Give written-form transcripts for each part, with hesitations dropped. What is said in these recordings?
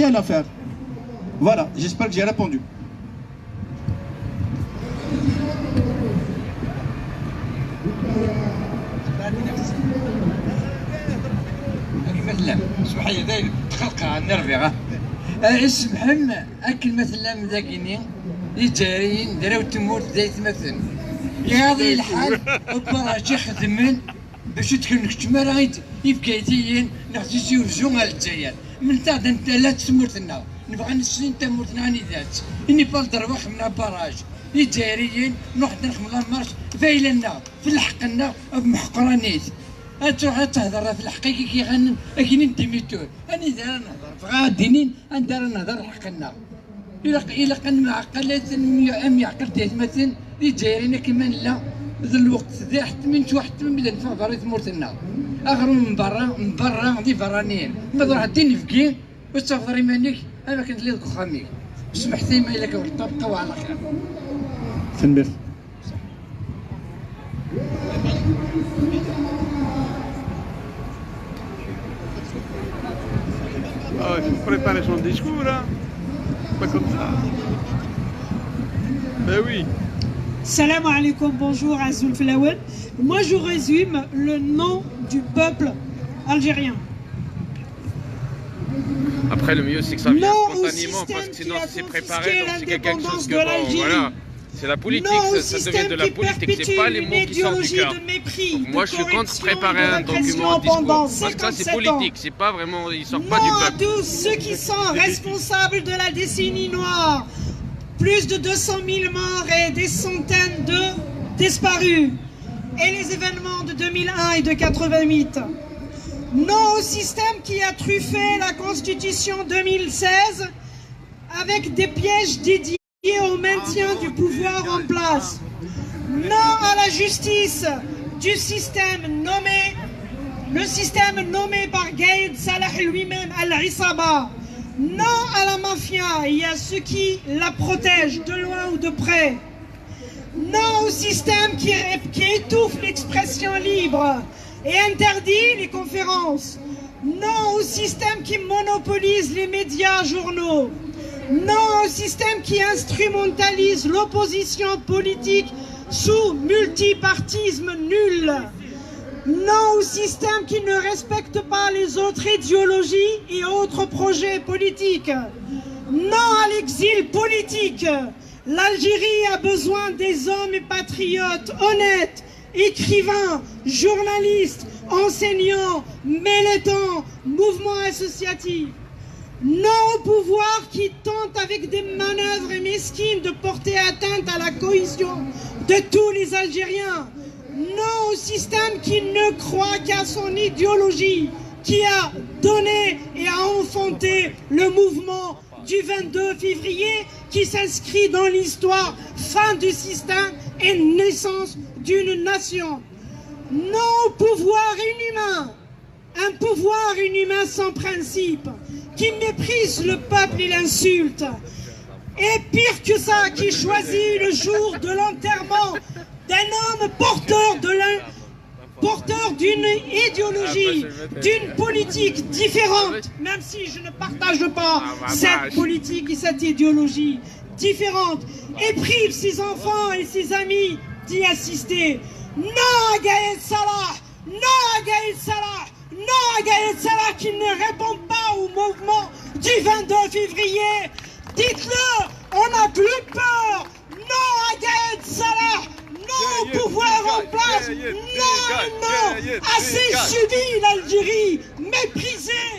à faire. Voilà, j'espère que j'ai répondu. سبحان الله تخلق نرفيغا اسمحن اكل مثلا مذاكيني يجاريين دراو تموت زي مثلا يغاضي الحال وبراجي خدمن باش تكون كتمارا يفكايتيين نخصيصي ورزون على الجزائر من تاع انت لا تمورتنا نبغى نسلين تمورتنا عن ذات اني بالدربخ من باراج يجاريين نروح نخمم مارش فايلنا في الحقنا بمحقرانيت تروح تهضر في الحقيقة كي غنن أكيد ديميتور أنا دار نهضر فغادينين أندار نهضر حقنا إلا كان معقلات أم يعقل مثلا يجارينا كما لا ذا الوقت ذا حتى من حتى من بدا نفضل ثمورتنا أغرو من برا دي فرانيين ما تروح ديني فكي وتفضل إيمانك أنا كنت لي خاميك سمحتي ما إلا كنت تبقاو على خير تنبير Oh, il faut préparer son discours, hein. Pas comme ça. Ben oui. Salam alaikum, bonjour Azul Flaouen. Moi je résume le nom du peuple algérien. Après, le mieux c'est que ça vienne Non spontanément, parce que sinon c'est préparé, donc c'est quelque chose que bon, voilà. C'est la politique, non ça devient de la politique, c'est pas les mots qui sortent du cœur. Moi je suis contre préparer un document discours, parce que ça c'est politique, c'est pas vraiment, il sort pas du Non à peuple. tous ceux qui sont responsables de la décennie noire, plus de 200 000 morts et des centaines de disparus, et les événements de 2001 et de 88. Non au système qui a truffé la Constitution 2016 avec des pièges dédiés au maintien du pouvoir en place. Non à la justice du système nommé, le système nommé par Gaïd Salah lui-même Al-Isaba. Non à la mafia et à ceux qui la protègent de loin ou de près. Non au système qui étouffe l'expression libre et interdit les conférences. Non au système qui monopolise les médias journaux. Non au système qui instrumentalise l'opposition politique sous multipartisme nul. Non au système qui ne respecte pas les autres idéologies et autres projets politiques. Non à l'exil politique. L'Algérie a besoin des hommes et patriotes honnêtes, écrivains, journalistes, enseignants, militants, mouvements associatifs. Non au pouvoir qui tente avec des manœuvres mesquines de porter atteinte à la cohésion de tous les Algériens. Non au système qui ne croit qu'à son idéologie, qui a donné et a enfanté le mouvement du 22 février qui s'inscrit dans l'histoire fin du système et naissance d'une nation. Non au pouvoir inhumain, un pouvoir inhumain sans principe, qui méprise le peuple et l'insulte. Et pire que ça, qui choisit le jour de l'enterrement d'un homme porteur d'une idéologie, d'une politique différente, même si je ne partage pas cette politique et cette idéologie différente, et prive ses enfants et ses amis d'y assister. Non à Gaïd Salah, non à Gaïd Salah, non à Gaïd Salah qui ne répond pas au mouvement du 22 février. Dites-le, on n'a plus peur. Non à Gaïd Salah, non au pouvoir en place, non, assez subi l'Algérie, méprisée,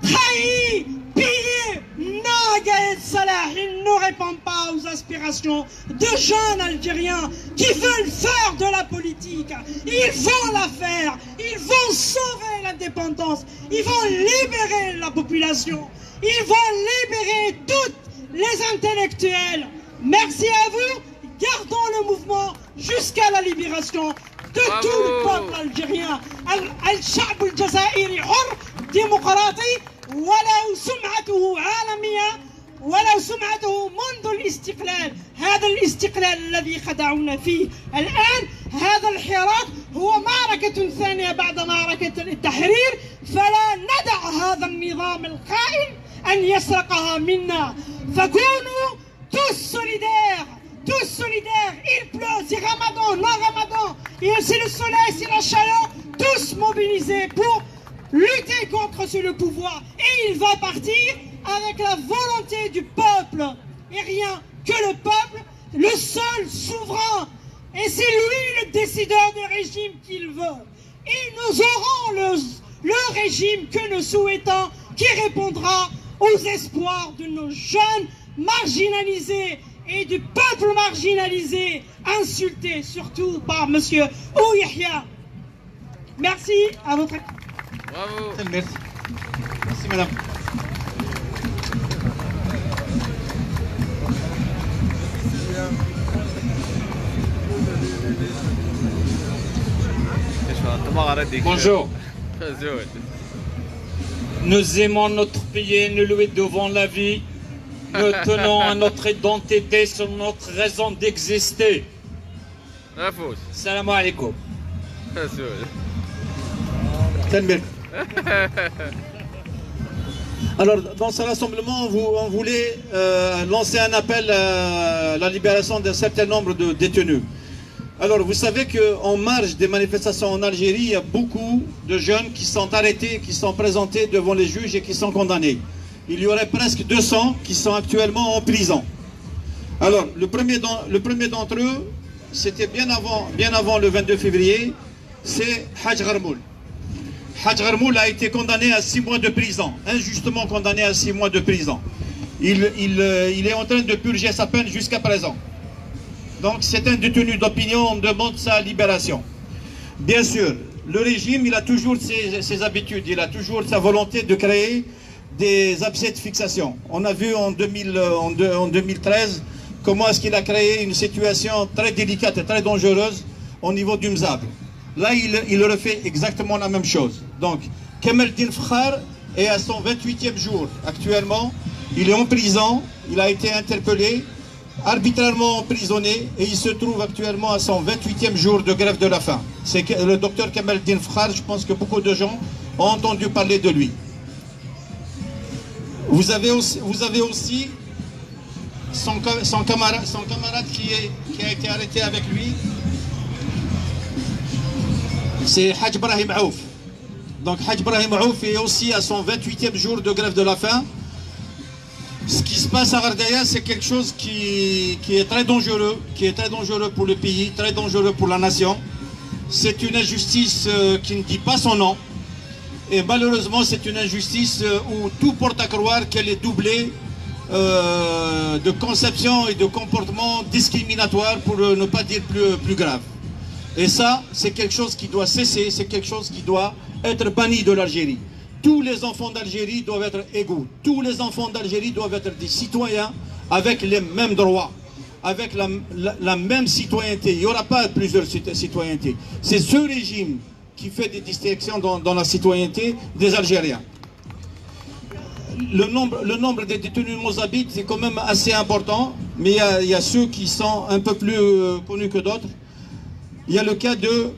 trahie, pillée. Non à Gaïd Salah, il ne répond pas aux aspirations de jeunes Algériens qui veulent faire de la politique. Ils vont la faire, ils vont sauver l'indépendance, ils vont libérer la population, ils vont libérer toutes les intellectuels. Merci à vous, gardons le mouvement jusqu'à la libération de tout le peuple algérien. Al-Sha'b al-Jazairi hur, démocratique, ولو سمعته عالمية ولو سمعته منذ الاستقلال. هذا الاستقلال الذي خدعونا فيه الآن، هذا الحراك هو معركة ثانية بعد معركة التحرير. فلا ندع هذا النظام الخائن أن يسرقها منا. فكونوا tous solidaires. Tous solidaires, il pleut, c'est Ramadan, non Ramadan, c'est le soleil, c'est la chaleur, tous mobilisés pour lutter contre le pouvoir. Et il va partir avec la volonté du peuple, et rien que le peuple, le seul souverain. Et c'est lui le décideur du régime qu'il veut. Et nous aurons le régime que nous souhaitons, qui répondra aux espoirs de nos jeunes marginalisés et du peuple marginalisé, insulté surtout par M. Ouyahia. Merci à votre... Bravo. Merci. Merci, madame. Bonjour. Nous aimons notre pays, nous lui devons la vie. Nous tenons à notre identité, sur notre raison d'exister. Salam alaikum. Alors, dans ce rassemblement, on voulait lancer un appel à la libération d'un certain nombre de détenus. Alors, vous savez qu'en marge des manifestations en Algérie, il y a beaucoup de jeunes qui sont arrêtés, qui sont présentés devant les juges et qui sont condamnés. Il y aurait presque 200 qui sont actuellement en prison. Alors, le premier d'entre eux, c'était bien avant le 22 février, c'est Haj Gharmoul. Haj Gharmoul a été condamné à 6 mois de prison, injustement condamné à 6 mois de prison. Il est en train de purger sa peine jusqu'à présent. Donc c'est un détenu d'opinion, on demande sa libération. Bien sûr, le régime, il a toujours ses habitudes, il a toujours sa volonté de créer des abcès de fixation. On a vu en 2013 comment est-ce qu'il a créé une situation très délicate et très dangereuse au niveau du Mzab. Là, il refait exactement la même chose. Donc, Kamel Din Fakhar est à son 28e jour actuellement. Il est en prison, il a été interpellé, arbitrairement emprisonné, et il se trouve actuellement à son 28e jour de grève de la faim. C'est le docteur Kamel Din Fakhar, je pense que beaucoup de gens ont entendu parler de lui. Vous avez aussi son camarade qui a été arrêté avec lui. C'est Haj Brahim Aouf. Donc Haj Brahim Aouf est aussi à son 28e jour de grève de la faim. Ce qui se passe à Ardaya, c'est quelque chose qui est très dangereux, pour le pays, très dangereux pour la nation. C'est une injustice qui ne dit pas son nom. Et malheureusement, c'est une injustice où tout porte à croire qu'elle est doublée de conception et de comportements discriminatoires, pour ne pas dire plus grave. Et ça, c'est quelque chose qui doit cesser, c'est quelque chose qui doit être banni de l'Algérie. Tous les enfants d'Algérie doivent être égaux. Tous les enfants d'Algérie doivent être des citoyens avec les mêmes droits, avec la même citoyenneté. Il n'y aura pas plusieurs citoyennetés. C'est ce régime qui fait des distinctions dans la citoyenneté des Algériens. Le nombre des détenus mozabites, c'est quand même assez important, mais il y a ceux qui sont un peu plus connus que d'autres. Il y a le cas de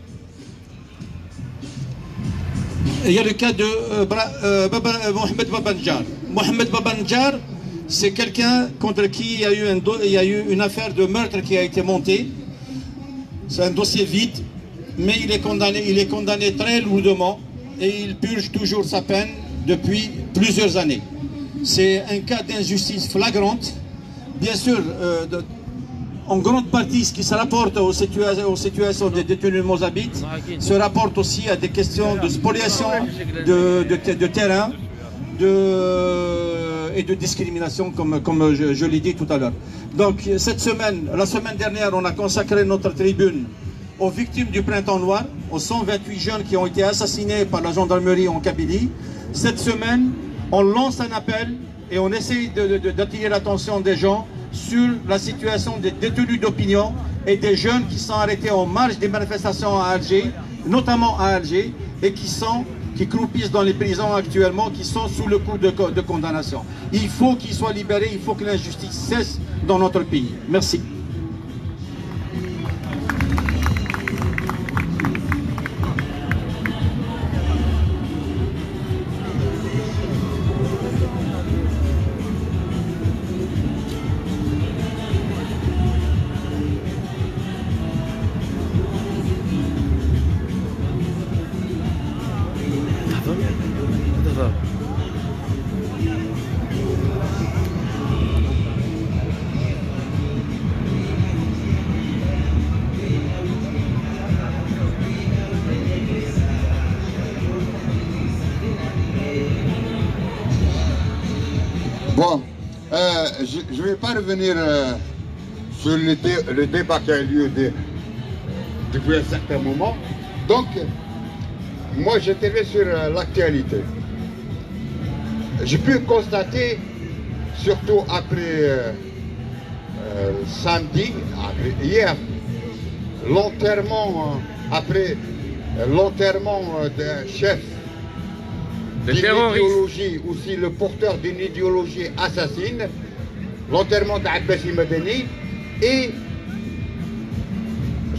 Mohamed Babanjar. Mohamed Babanjar, c'est quelqu'un contre qui il y a eu une affaire de meurtre qui a été montée. C'est un dossier vide, mais il est condamné très lourdement et il purge toujours sa peine depuis plusieurs années. C'est un cas d'injustice flagrante. Bien sûr, en grande partie, ce qui se rapporte aux situations des détenus mozabites se rapporte aussi à des questions de spoliation de terrain et de discrimination, comme je l'ai dit tout à l'heure. Donc, la semaine dernière, on a consacré notre tribune aux victimes du Printemps Noir, aux 128 jeunes qui ont été assassinés par la gendarmerie en Kabylie. Cette semaine, on lance un appel et on essaye d'attirer l'attention des gens sur la situation des détenus d'opinion et des jeunes qui sont arrêtés en marge des manifestations à Alger, notamment à Alger, et qui croupissent dans les prisons actuellement, qui sont sous le coup de condamnation. Il faut qu'ils soient libérés, il faut que l'injustice cesse dans notre pays. Merci. Bon, je ne vais pas revenir sur le débat qui a eu lieu depuis un certain moment. Donc, moi j'interviens sur l'actualité. J'ai pu constater, surtout après samedi, hier, l'enterrement, après l'enterrement d'un chef d'une idéologie, aussi le porteur d'une idéologie assassine, l'enterrement d'Abbassi Madani et,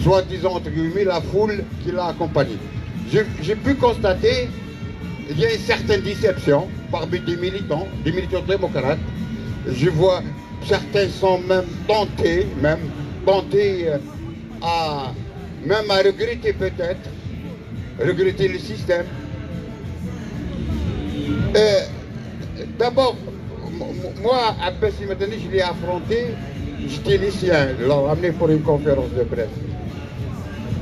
soi-disant entre guillemets, la foule qui l'a accompagné. J'ai pu constater qu'il y a une certaine déception parmi des militants démocrates. Je vois certains sont même tentés à regretter peut-être, regretter le système. D'abord, moi, Abbassi Madani, je l'ai affronté, j'étais lycéen, je l'ai ramené pour une conférence de presse.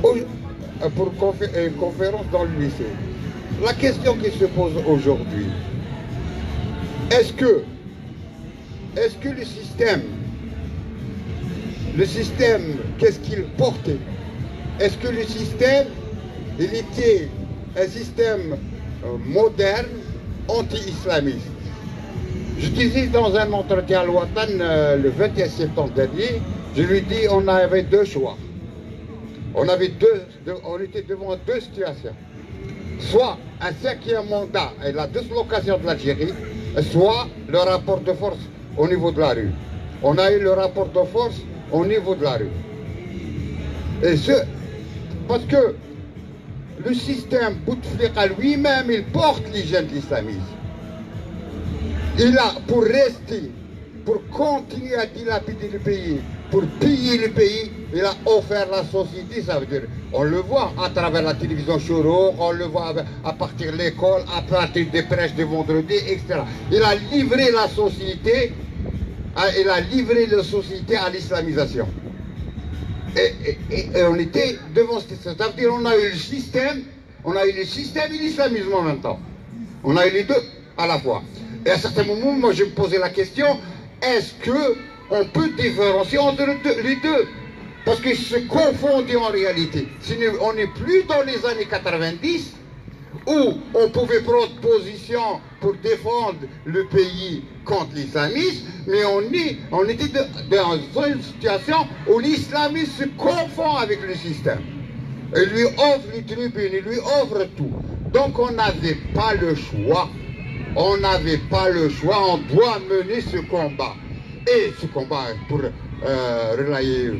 Pour une conférence dans le lycée. La question qui se pose aujourd'hui, est-ce que le système, qu'est-ce qu'il portait? Est-ce que le système, il était un système moderne, anti-islamiste? Je disais dans un entretien à l'Ouatan le 21 septembre dernier, je lui dis on avait deux choix. On était devant deux situations. Soit un cinquième mandat et la dislocation de l'Algérie, soit le rapport de force au niveau de la rue. On a eu le rapport de force au niveau de la rue. Et parce que le système Bouteflika lui-même, il porte l'hygiène de l'islamisme. Il a, pour rester, pour continuer à dilapider le pays, pour piller le pays, il a offert la société, ça veut dire, on le voit à travers la télévision Choro, on le voit à partir de l'école, à partir des prêches de vendredi, etc. Il a livré la société, à l'islamisation. Et on était devant ça veut dire on a eu le système et l'islamisme en même temps. On a eu les deux à la fois. Et à un certain moment, moi je me posais la question, est-ce qu'on peut différencier entre les deux? Parce qu'ils se confondent en réalité. On n'est plus dans les années 90 où on pouvait prendre position pour défendre le pays contre l'islamisme, mais on était dans une situation où l'islamisme se confond avec le système. Il lui offre les tribunes, il lui offre tout. Donc on n'avait pas le choix. On n'avait pas le choix, on doit mener ce combat. Et ce combat, pour relayer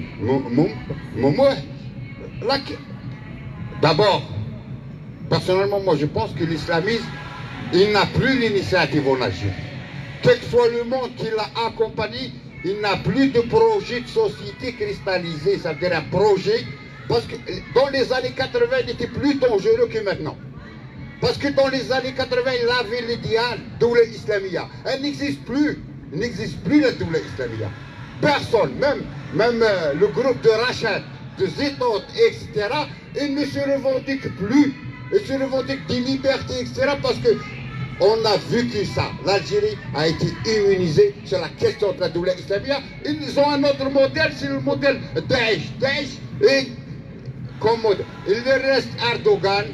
d'abord, personnellement, moi je pense que l'islamisme, il n'a plus l'initiative en Algérie. Quel que soit le monde qui l'a accompagné, il n'a plus de projet de société cristallisé, ça veut dire un projet, parce que dans les années 80, il était plus dangereux que maintenant. Parce que dans les années 80, il avait l'idéal de Doula Islamia. Elle n'existe plus. Il n'existe plus la Doula Islamia. Personne, même le groupe de Rachad, de Zetot, etc., ils ne se revendiquent plus. Ils se revendiquent des libertés, etc., parce que on a vécu ça. L'Algérie a été immunisée sur la question de la Doula Islamia. Ils ont un autre modèle, c'est le modèle Daesh. Daesh, et comme modèle. Il reste Erdogan,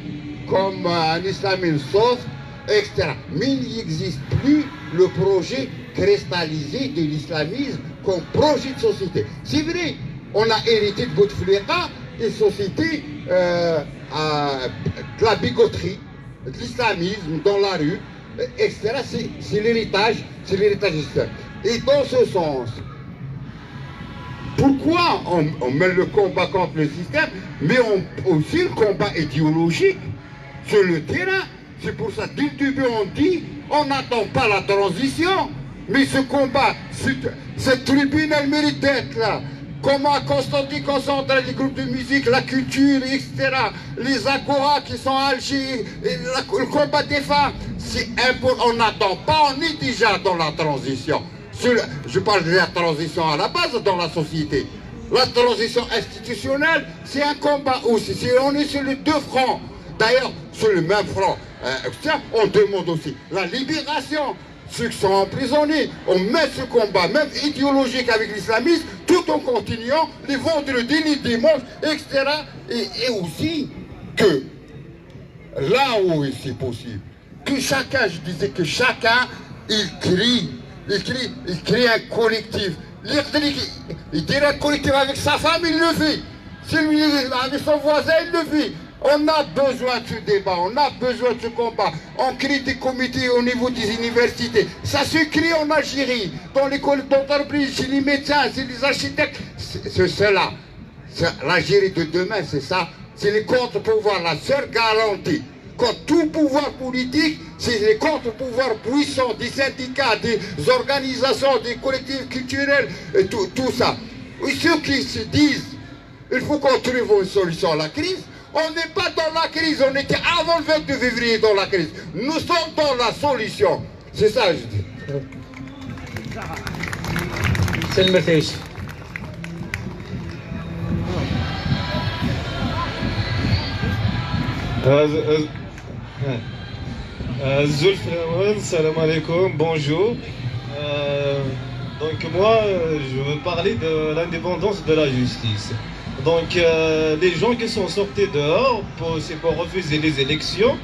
comme un islamisme soft, etc. Mais il n'existe plus le projet cristallisé de l'islamisme comme projet de société. C'est vrai, on a hérité de Bouteflika, une société de la bigoterie, de l'islamisme dans la rue, etc. C'est l'héritage islam. Et dans ce sens, pourquoi on met le combat contre le système, mais aussi le combat idéologique sur le terrain? C'est pour ça, dès le début, on dit, on n'attend pas la transition, mais ce combat, cette tribune, elle mérite d'être là. Comment Constantin concentre les groupes de musique, la culture, etc., les Agora qui sont à Alger, le combat des femmes, c'est important. On n'attend pas, on est déjà dans la transition. Je parle de la transition à la base dans la société. La transition institutionnelle, c'est un combat aussi. On est sur les deux fronts. D'ailleurs, sur le même front, on demande aussi la libération ceux qui sont emprisonnés. On met ce combat, même idéologique avec l'islamisme, tout en continuant les vendredis, les dimanches, etc. Et aussi que là où c'est possible, que chacun, je disais que chacun, il crie un collectif. Il dirait un collectif avec sa femme, il le fait. Celui avec son voisin, il le fait. On a besoin de ce débat, on a besoin de ce combat. On crée des comités au niveau des universités. Ça se crée en Algérie, dans l'école d'entreprise, chez les médecins, chez les architectes. C'est cela. L'Algérie de demain, c'est ça. C'est les contre-pouvoirs, la seule garantie. Quand tout pouvoir politique, c'est les contre-pouvoirs puissants, des syndicats, des organisations, des collectifs culturels, et tout ça. Et ceux qui se disent, il faut qu'on trouve une solution à la crise. On n'est pas dans la crise, on était avant le 22 février dans la crise. Nous sommes dans la solution. C'est ça, je dis. C'est le message. Salam alaikum, bonjour. Donc moi, je veux parler de l'indépendance de la justice. Donc les gens qui sont sortis dehors, c'est pour refuser les élections,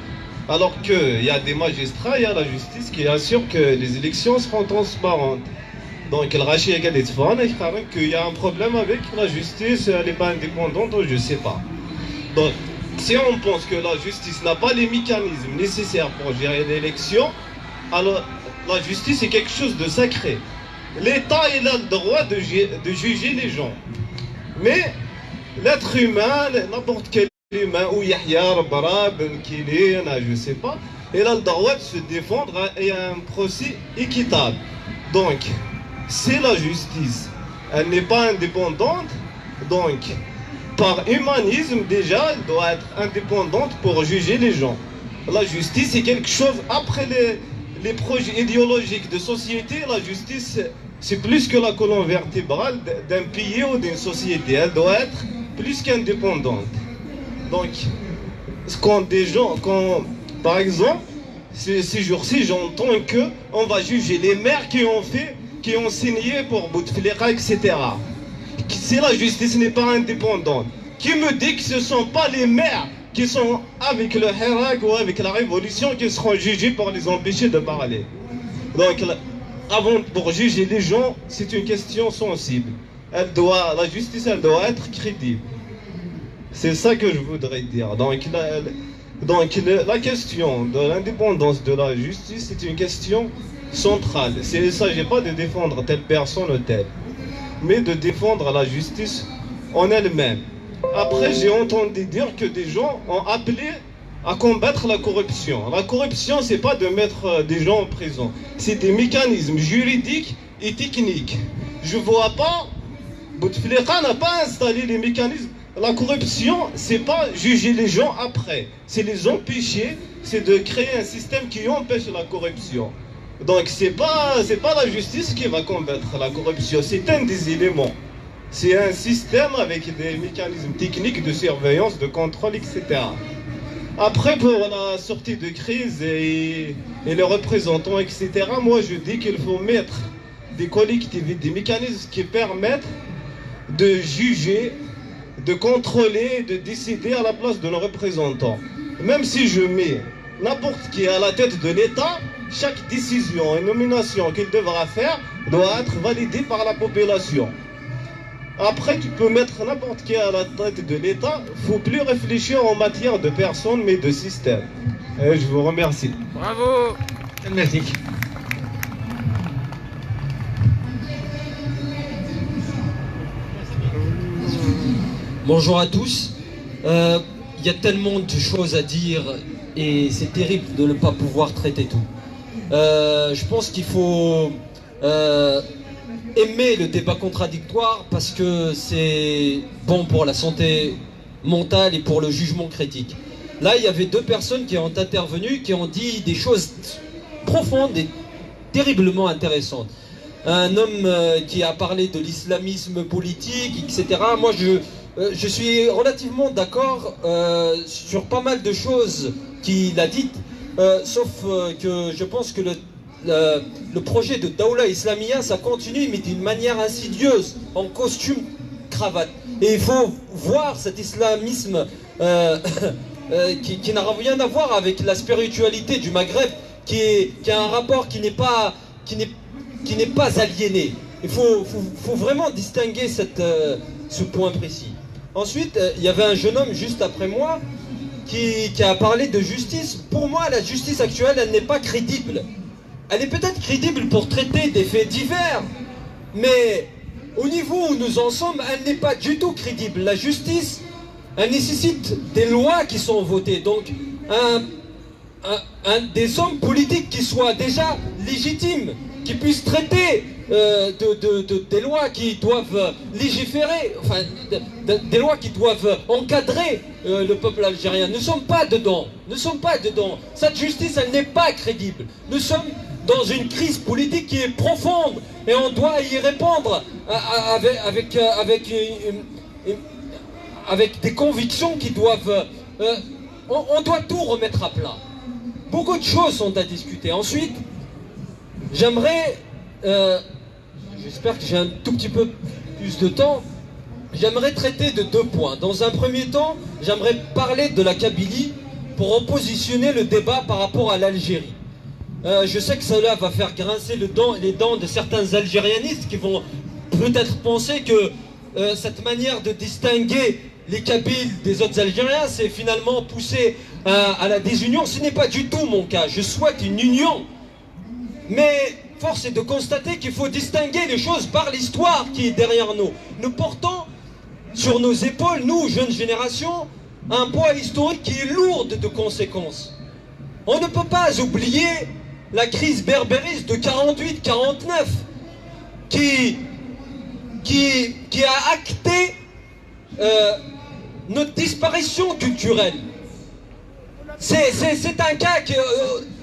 alors qu'il y a des magistrats, il y a la justice qui assure que les élections seront transparentes. Donc le Rachid a dit qu'il y a un problème avec la justice, elle n'est pas indépendante, je ne sais pas. Donc si on pense que la justice n'a pas les mécanismes nécessaires pour gérer l'élection, alors la justice est quelque chose de sacré. L'État il a le droit de juger les gens. Mais l'être humain, n'importe quel humain, ou Yahya, Rabara, Ben Kilin, je ne sais pas, il a le droit de se défendre et un procès équitable. Donc, c'est la justice. Elle n'est pas indépendante, donc par humanisme déjà, elle doit être indépendante pour juger les gens. La justice est quelque chose, après les projets idéologiques de société, la justice c'est plus que la colonne vertébrale d'un pays ou d'une société. Elle doit être plus qu'indépendante. Donc, par exemple, ces jours-ci, j'entends qu'on va juger les maires qui ont signé pour Bouteflika, etc. Si la justice n'est pas indépendante, qui me dit que ce ne sont pas les maires qui sont avec le Hirak ou avec la révolution qui seront jugés pour les empêcher de parler. Donc, pour juger les gens, c'est une question sensible. La justice, elle doit être crédible. C'est ça que je voudrais dire. Donc la question de l'indépendance de la justice, c'est une question centrale. Il ne s'agit pas de défendre telle personne ou telle, mais de défendre la justice en elle-même. Après, j'ai entendu dire que des gens ont appelé à combattre la corruption. La corruption, c'est pas de mettre des gens en prison. C'est des mécanismes juridiques et techniques. Je vois pas, Bouteflika n'a pas installé les mécanismes. La corruption, c'est pas juger les gens après. C'est les empêcher, c'est de créer un système qui empêche la corruption. Donc c'est pas la justice qui va combattre la corruption, c'est un des éléments. C'est un système avec des mécanismes techniques de surveillance, de contrôle, etc. Après, pour la sortie de crise et les représentants, etc., moi je dis qu'il faut mettre des collectivités, des mécanismes qui permettent de juger, de contrôler, de décider à la place de nos représentants. Même si je mets n'importe qui à la tête de l'État, chaque décision et nomination qu'il devra faire doit être validée par la population. Après, tu peux mettre n'importe qui à la tête de l'État, il ne faut plus réfléchir en matière de personnes, mais de système. Et je vous remercie. Bravo. Merci. Bonjour à tous. Il y a tellement de choses à dire et c'est terrible de ne pas pouvoir traiter tout. Je pense qu'il faut aimer le débat contradictoire parce que c'est bon pour la santé mentale et pour le jugement critique. Là, il y avait deux personnes qui ont intervenu, qui ont dit des choses profondes et terriblement intéressantes. Un homme qui a parlé de l'islamisme politique, etc. Moi, je suis relativement d'accord sur pas mal de choses qu'il a dites, sauf que je pense que le projet de Daoula Islamia, ça continue, mais d'une manière insidieuse, en costume, cravate. Et il faut voir cet islamisme qui n'a rien à voir avec la spiritualité du Maghreb, qui a un rapport qui n'est pas aliéné. Il faut vraiment distinguer ce point précis. Ensuite, il y avait un jeune homme juste après moi qui a parlé de justice. Pour moi, la justice actuelle, elle n'est pas crédible. Elle est peut-être crédible pour traiter des faits divers, mais au niveau où nous en sommes, elle n'est pas du tout crédible. La justice, elle nécessite des lois qui sont votées. Donc, des hommes politiques qui soient déjà légitimes, qui puissent traiter des lois qui doivent légiférer, enfin, des lois qui doivent encadrer le peuple algérien. Nous ne sommes pas dedans. Nous ne sommes pas dedans. Cette justice, elle n'est pas crédible. Nous sommes dans une crise politique qui est profonde et on doit y répondre avec des convictions qui doivent... on doit tout remettre à plat. Beaucoup de choses sont à discuter. Ensuite, j'aimerais... j'espère que j'ai un tout petit peu plus de temps. J'aimerais traiter de 2 points. Dans un premier temps, j'aimerais parler de la Kabylie pour repositionner le débat par rapport à l'Algérie. Je sais que cela va faire grincer les dents de certains algérianistes qui vont peut-être penser que cette manière de distinguer les Kabyles des autres Algériens, c'est finalement pousser à la désunion. Ce n'est pas du tout mon cas. Je souhaite une union. Mais force est de constater qu'il faut distinguer les choses par l'histoire qui est derrière nous. Nous portons sur nos épaules, nous, jeunes générations, un poids historique qui est lourd de conséquences. On ne peut pas oublier la crise berbériste de 48-49 qui a acté notre disparition culturelle. C'est un cas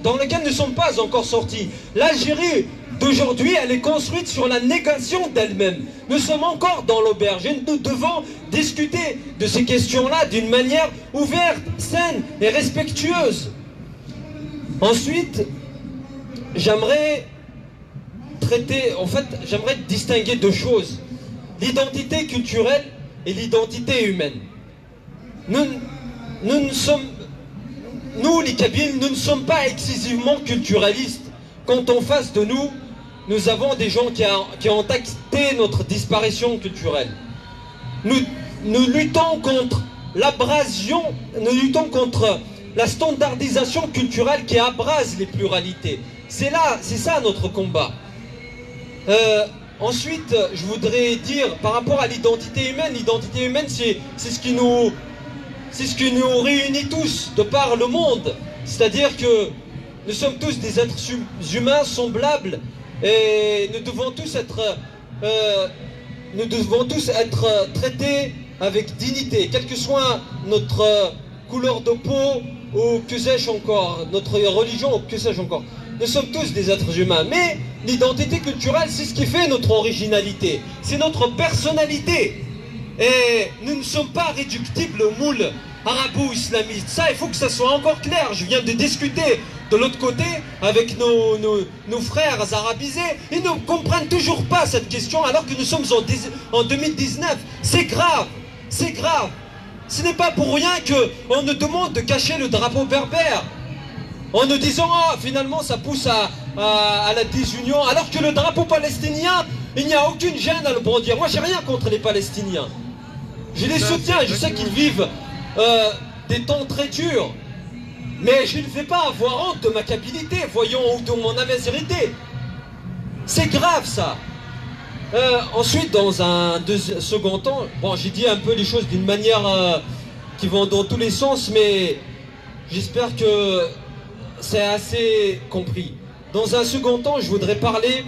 dans lequel nous ne sommes pas encore sortis. L'Algérie d'aujourd'hui, elle est construite sur la négation d'elle-même. Nous sommes encore dans l'auberge et nous devons discuter de ces questions-là d'une manière ouverte, saine et respectueuse. Ensuite, j'aimerais j'aimerais distinguer 2 choses. L'identité culturelle et l'identité humaine. Nous, les Kabyles, nous ne sommes pas excessivement culturalistes. Quand en face de nous, nous avons des gens qui ont acté notre disparition culturelle. Nous luttons contre l'abrasion, nous luttons contre la standardisation culturelle qui abrase les pluralités. C'est ça notre combat. Ensuite, je voudrais dire, par rapport à l'identité humaine, c'est ce qui nous réunit tous, de par le monde. C'est-à-dire que nous sommes tous des êtres humains semblables et nous devons tous être traités avec dignité, quelle que soit notre couleur de peau ou que sais-je encore, notre religion ou que sais-je encore. Nous sommes tous des êtres humains, mais l'identité culturelle, c'est ce qui fait notre originalité, c'est notre personnalité. Et nous ne sommes pas réductibles au moule arabo-islamiste. Ça, il faut que ça soit encore clair. Je viens de discuter de l'autre côté avec nos frères arabisés. Ils ne comprennent toujours pas cette question alors que nous sommes en 2019. C'est grave, c'est grave. Ce n'est pas pour rien qu'on nous demande de cacher le drapeau berbère en nous disant « Ah, finalement, ça pousse à la désunion », alors que le drapeau palestinien, il n'y a aucune gêne à le brandir. Moi, j'ai rien contre les Palestiniens. Je les soutiens, je sais qu'ils vivent des temps très durs. Mais je ne vais pas avoir honte de ma kabyléité, voyons où de mon amazérité. C'est grave, ça. Ensuite, dans un second temps, bon, j'ai dit un peu les choses d'une manière qui vont dans tous les sens, mais j'espère que c'est assez compris. Dans un second temps, je voudrais parler,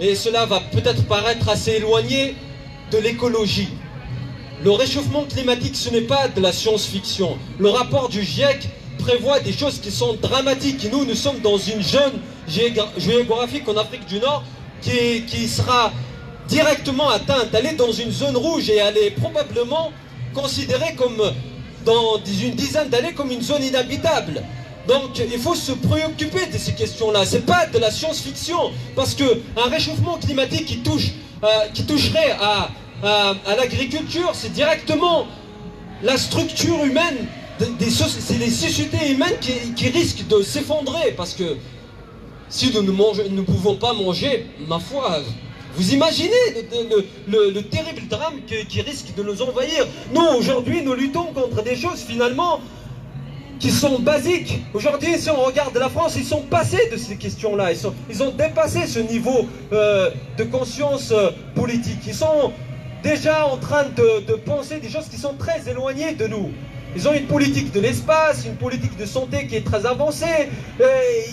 et cela va peut-être paraître assez éloigné, de l'écologie. Le réchauffement climatique, ce n'est pas de la science-fiction. Le rapport du GIEC prévoit des choses qui sont dramatiques. Et nous sommes dans une zone géographique en Afrique du Nord qui sera directement atteinte. Elle est dans une zone rouge et elle est probablement considérée comme, dans une dizaine d'années, comme une zone inhabitable. Donc il faut se préoccuper de ces questions-là. C'est pas de la science-fiction, parce que un réchauffement climatique qui toucherait à l'agriculture, c'est directement la structure humaine, c'est les sociétés humaines qui risquent de s'effondrer, parce que si nous ne pouvons pas manger, ma foi, vous imaginez le terrible drame qui risque de nous envahir. Nous, aujourd'hui, nous luttons contre des choses finalement qui sont basiques. Aujourd'hui, si on regarde la France, ils sont passés de ces questions-là. Ils ont dépassé ce niveau de conscience politique. Ils sont déjà en train de penser des choses qui sont très éloignées de nous. Ils ont une politique de l'espace, une politique de santé qui est très avancée. Et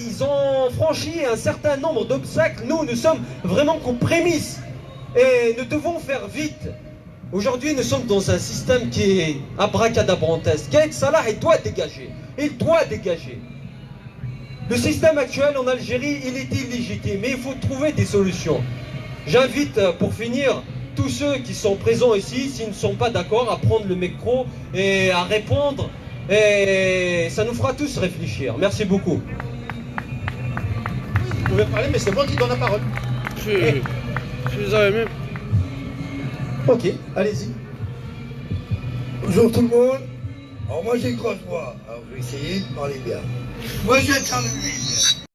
ils ont franchi un certain nombre d'obstacles. Nous sommes vraiment qu'aux prémices. Et nous devons faire vite. Aujourd'hui, nous sommes dans un système qui est abracadabrantesque. Gaïd Salah, il doit dégager. Il doit dégager. Le système actuel en Algérie, il est illégitime. Mais il faut trouver des solutions. J'invite, pour finir, tous ceux qui sont présents ici, s'ils ne sont pas d'accord, à prendre le micro et à répondre. Et ça nous fera tous réfléchir. Merci beaucoup. Vous pouvez parler, mais c'est moi qui donne la parole. Je les avais même. Ok, allez-y. Bonjour tout le monde. Alors moi j'ai une grosse voix, alors je vais essayer de parler bien. Moi je viens de Charleville.